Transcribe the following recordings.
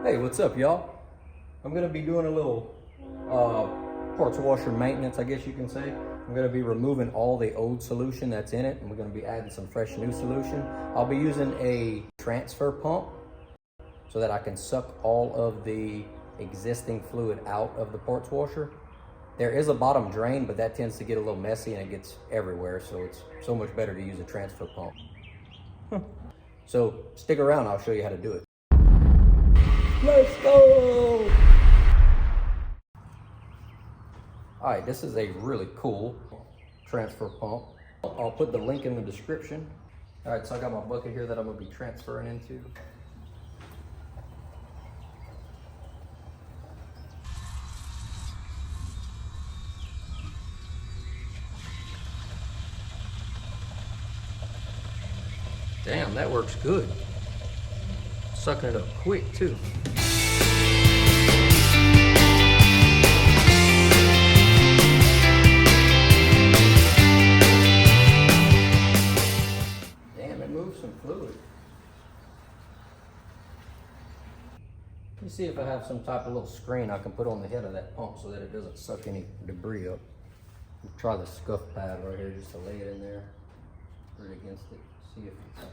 Hey, what's up, y'all? I'm gonna be doing a little parts washer maintenance, I guess you can say. I'm gonna be removing all the old solution that's in it, and we're gonna be adding some fresh new solution. I'll be using a transfer pump so that I can suck all of the existing fluid out of the parts washer. There is a bottom drain, but that tends to get a little messy and it gets everywhere, so it's so much better to use a transfer pump. So stick around, I'll show you how to do it. Let's go! All right, this is a really cool transfer pump. I'll put the link in the description. All right, so I got my bucket here that I'm gonna be transferring into. Damn, that works good. Sucking it up quick too. Damn, it moves some fluid. Let me see if I have some type of little screen I can put on the head of that pump so that it doesn't suck any debris up. We'll try the scuff pad right here just to lay it in there, put it against it, see if it's...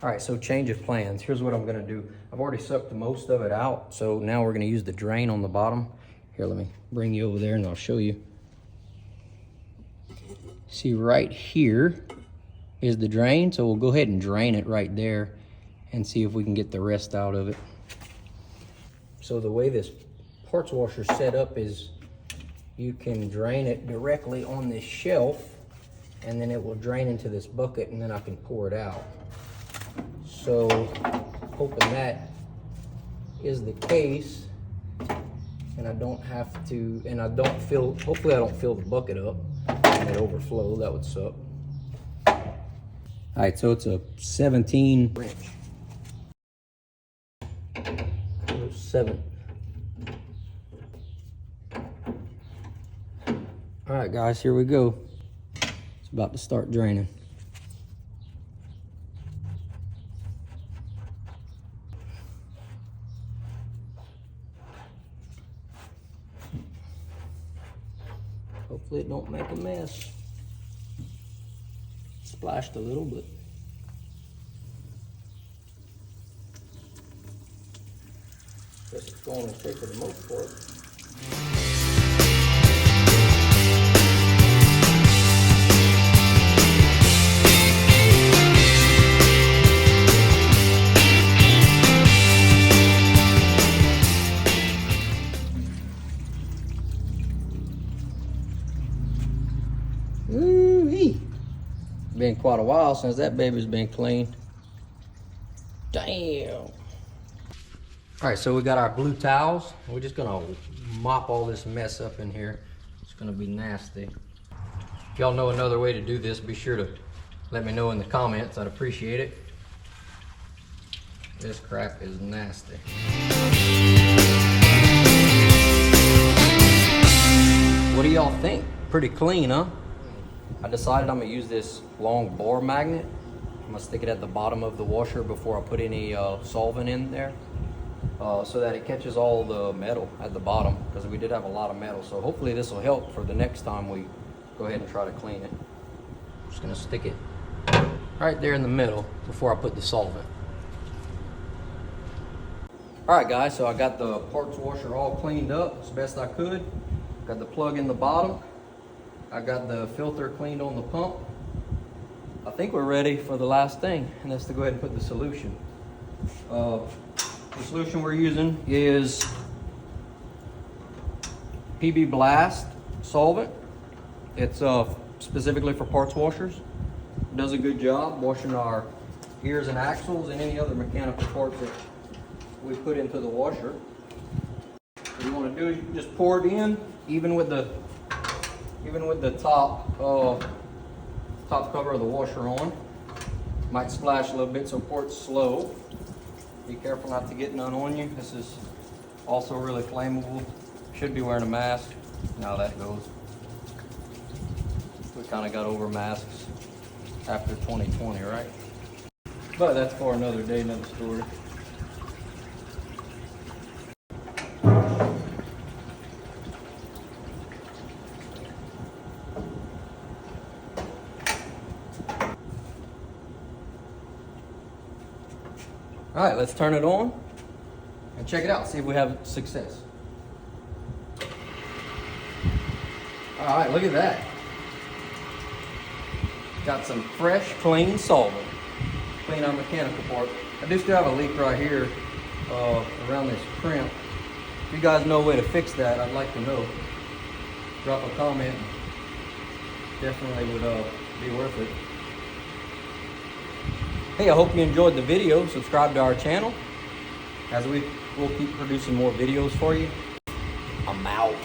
All right, so change of plans. Here's what I'm gonna do. I've already sucked most of it out, so now we're gonna use the drain on the bottom. Here, let me bring you over there and I'll show you. See, right here is the drain, so we'll go ahead and drain it right there and see if we can get the rest out of it. So the way this parts washer is set up is you can drain it directly on this shelf and then it will drain into this bucket and then I can pour it out. So hoping that is the case and I don't have to, and I don't fill, hopefully I don't fill the bucket up and it overflow, that would suck. All right, so it's a 17 wrench. 7. All right, guys, here we go. It's about to start draining. Hopefully it don't make a mess. Splashed a little, but guess it's going okay for the most part. Ooh-wee. Been quite a while since that baby's been cleaned. Damn. All right, so we got our blue towels. We're just gonna mop all this mess up in here. It's gonna be nasty. If y'all know another way to do this, be sure to let me know in the comments. I'd appreciate it. This crap is nasty. What do y'all think? Pretty clean, huh? I decided I'm gonna use this long bore magnet. I'm gonna stick it at the bottom of the washer before I put any solvent in there, so that it catches all the metal at the bottom, because we did have a lot of metal. So hopefully this will help for the next time we go ahead and try to clean it. I'm just gonna stick it right there in the middle before I put the solvent. All right, guys, so I got the parts washer all cleaned up as best I could. Got the plug in the bottom. I got the filter cleaned on the pump. I think we're ready for the last thing, and that's to go ahead and put the solution. The solution we're using is PB Blast solvent. It's specifically for parts washers. It does a good job washing our gears and axles and any other mechanical parts that we put into the washer. What you want to do is just pour it in, even with the even with the top cover of the washer on. Might splash a little bit, so pour it slow. Be careful not to get none on you. This is also really flammable. Should be wearing a mask. Now that goes. We kind of got over masks after 2020, right? But that's for another day, another story. All right, let's turn it on and check it out, see if we have success. All right, look at that. Got some fresh, clean solvent. Clean our mechanical part. I do still have a leak right here around this crimp. If you guys know a way to fix that, I'd like to know. Drop a comment. Definitely would be worth it. Hey, I hope you enjoyed the video. Subscribe to our channel as we'll keep producing more videos for you. I'm out.